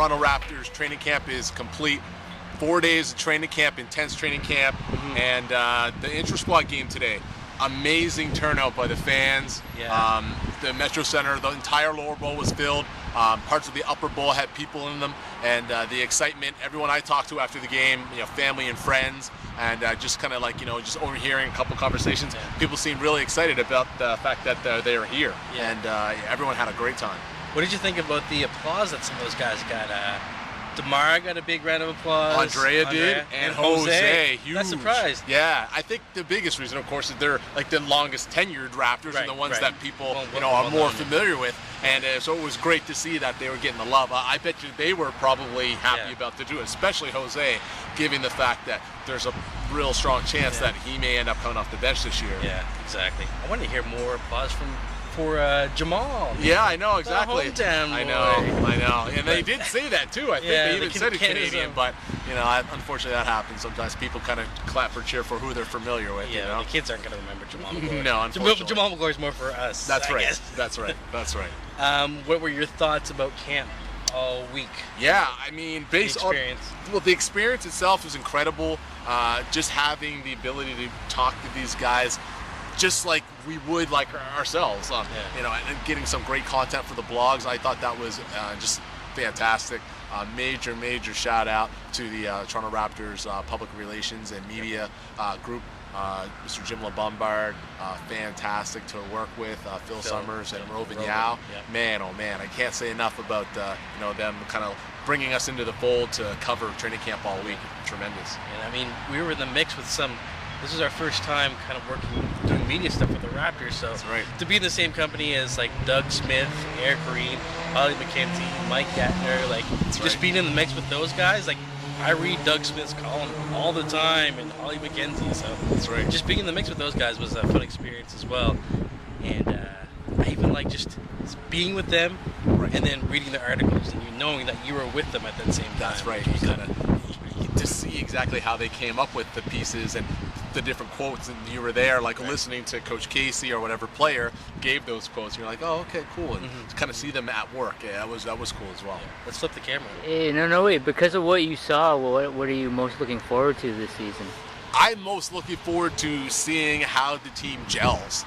Toronto Raptors training camp is complete. 4 days of training camp, intense training camp, and the intra-squad game today. Amazing turnout by the fans. Yeah. The Metro Center, the entire lower bowl was filled. Parts of the upper bowl had people in them, and the excitement. Everyone I talked to after the game, family and friends, and just kind of like just overhearing a couple conversations. People seemed really excited about the fact that they are here, and everyone had a great time. What did you think about the applause that some of those guys got? Demar got a big round of applause. Andrea did, and Jose, huge. Not surprised. Yeah, I think the biggest reason, of course, is they're like the longest tenured Raptors and the ones that people are more familiar with. And so it was great to see that they were getting the love. I bet you they were probably happy about to do it, especially Jose, given the fact that there's a real strong chance that he may end up coming off the bench this year. Yeah, exactly. I want to hear more applause for Jamal. Yeah, I know, exactly. The hometown boy. I know. And they did say that too. I think they even said it Canadian, but unfortunately that happens. Sometimes people kind of clap or cheer for who they're familiar with. Yeah, the kids aren't going to remember Jamal McGlory. No, unfortunately. Jamal McGlory's more for us. That's I right. guess. That's right. That's right. What were your thoughts about camp all week? Yeah, I mean, based on the experience itself was incredible. Just having the ability to talk to these guys, just like we would like ourselves, and getting some great content for the blogs. I thought that was just fantastic. Major shout out to the Toronto Raptors public relations and media group. Mr. Jim LeBombard, fantastic to work with. Phil Summers and Rovin Yao. Man, oh man, I can't say enough about them kind of bringing us into the fold to cover training camp all week. Tremendous. And I mean, we were in the mix with some. This is our first time kind of doing media stuff with the Raptors, so to be in the same company as like Doug Smith, Eric Green, Ollie McKenzie, Mike Gatner, being in the mix with those guys, like I read Doug Smith's column all the time and Ollie McKenzie, so just being in the mix with those guys was a fun experience as well. And I even like just being with them and then reading the articles and knowing that you were with them at that same time. That's right. You kind of get to see exactly how they came up with the pieces and the different quotes, and you were there like listening to Coach Casey or whatever player gave those quotes. You're like, oh, okay, cool, and to kind of see them at work, that was cool as well. Let's flip the camera. Hey, no, wait. Because of what you saw, what are you most looking forward to this season? I'm most looking forward to seeing how the team gels.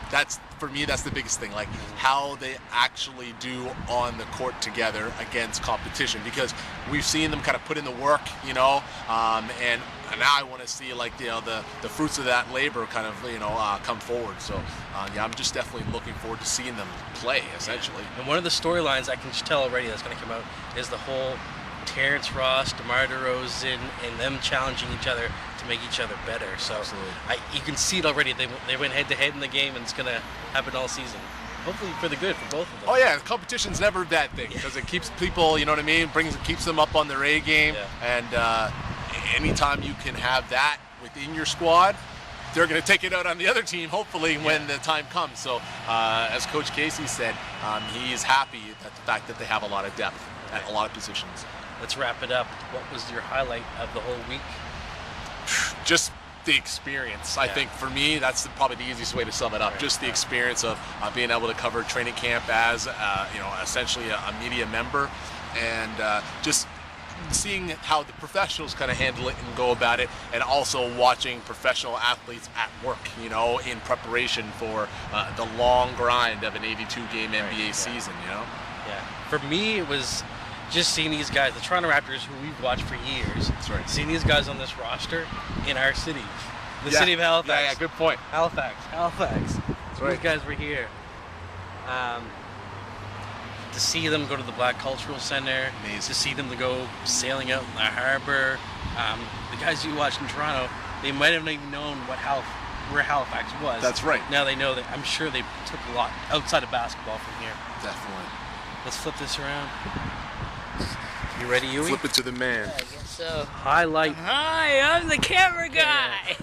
For me, that's the biggest thing, like how they actually do on the court together against competition, because we've seen them kind of put in the work, and now I want to see like the fruits of that labor kind of come forward. So I'm just definitely looking forward to seeing them play essentially. And one of the storylines I can just tell already that's going to come out is the whole Terrence Ross, DeMar DeRozan, and them challenging each other to make each other better. So you can see it already. They went head to head in the game, and it's going to happen all season. Hopefully for the good for both of them. Oh yeah, competition's never a bad thing because it keeps people, keeps them up on their A game, and anytime you can have that within your squad, they're going to take it out on the other team, hopefully, when the time comes. So, as Coach Casey said, he is happy at the fact that they have a lot of depth at a lot of positions. Let's wrap it up. What was your highlight of the whole week? Just the experience. I think for me, that's probably the easiest way to sum it up. Just the experience of being able to cover training camp as, essentially a media member, and just seeing how the professionals kind of handle it and go about it, and also watching professional athletes at work, in preparation for the long grind of an 82-game NBA season, Yeah. For me, it was just seeing these guys, the Toronto Raptors, who we've watched for years. That's right. Seeing these guys on this roster in our city. The city of Halifax. Yeah, good point. Halifax. That's right. These guys were here. To see them go to the Black Cultural Center, to see them to go sailing out in the harbor. The guys you watched in Toronto, they might have not even known where Halifax was. That's right. Now they know that. I'm sure they took a lot outside of basketball from here. Definitely. Let's flip this around. You ready, U-E? Flip it to the man. I guess so. Highlight. Hi, I'm the camera guy.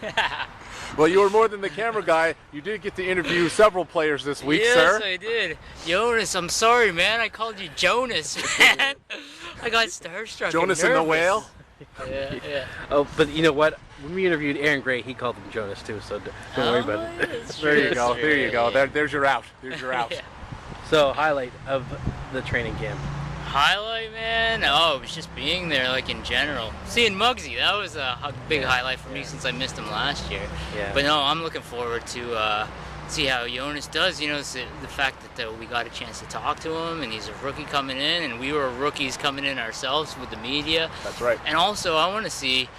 Well, you were more than the camera guy. You did get to interview several players this week, sir. Yes, I did. Jonas, I'm sorry, man. I called you Jonas, man. I got starstruck. Jonas and the whale? Yeah. Oh, but you know what? When we interviewed Aaron Gray, he called him Jonas too, so don't worry about it. There you go. There you go. There's your out. There's your out. So, highlight of the training camp. Highlight, man? Oh, it was just being there, like, in general. Seeing Muggsy, that was a big highlight for me since I missed him last year. Yeah. But no, I'm looking forward to see how Jonas does. You know, the fact that we got a chance to talk to him, and he's a rookie coming in, and we were rookies coming in ourselves with the media. That's right. And also, I want to see,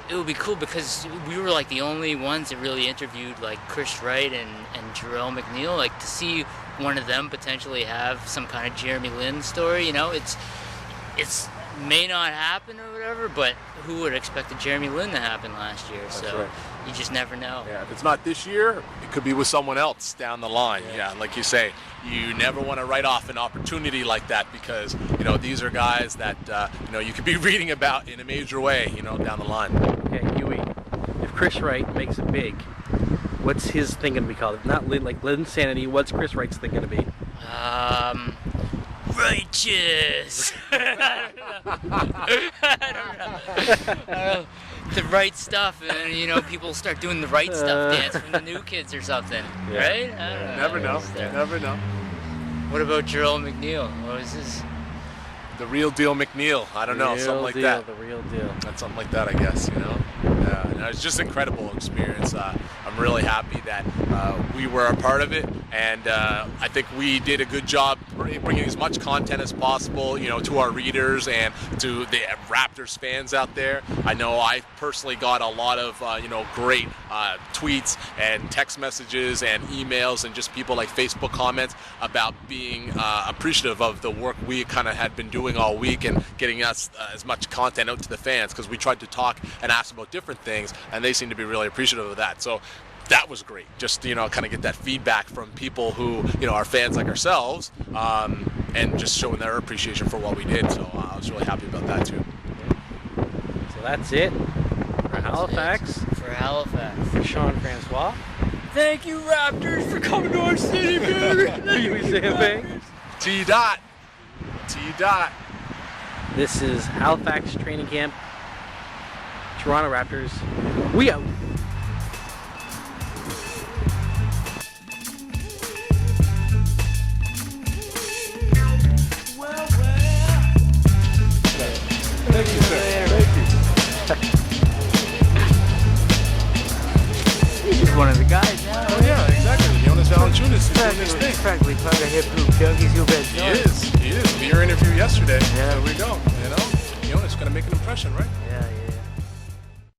it would be cool because we were like the only ones that really interviewed like Chris Wright and Jarrell McNeil, like to see one of them potentially have some kind of Jeremy Lin story. You know, it's may not happen or whatever, but who would expect a Jeremy Lin to happen last year? That's so right. you just never know. Yeah, if it's not this year, it could be with someone else down the line. Yeah, like you say, you never want to write off an opportunity like that because, you know, these are guys that, you know, you could be reading about in a major way, you know, down the line. Okay, Huey, if Chris Wright makes it big, what's his thing going to be called? Not Lin, like Linsanity, what's Chris Wright's thing going to be? Righteous. I don't know. The right stuff, and you know, people start doing the right stuff dance from the new kids or something, right? I don't know. Never know. Never know. What about Jarrell McNeil? What was his? The real deal McNeil. I don't know, something like that. The real deal. That's something like that, I guess, you know. Yeah, and it was just an incredible experience. I'm really happy that we were a part of it, and I think we did a good job bringing as much content as possible, you know, to our readers and to the Raptors fans out there. I know I personally got a lot of, you know, great tweets and text messages and emails and just people like Facebook comments about being appreciative of the work we kind of had been doing all week and getting us as much content out to the fans, because we tried to talk and ask about different things, and they seem to be really appreciative of that. So that was great, just, you know, kind of get that feedback from people who, you know, are fans like ourselves, and just showing their appreciation for what we did. So I was really happy about that too. So that's it for Halifax. For Halifax. For Sean Francois. Thank you, Raptors, for coming to our city, baby. U-E Sampang. T-Dot. This is Halifax Training Camp. Toronto Raptors. We out. Thank you, sir. Thank you. He's one of the guys now. Oh yeah, exactly. Jonas Valanciunas is doing his thing. Practically part of hip hoop junkies who bet. He is. He is. Your interview yesterday.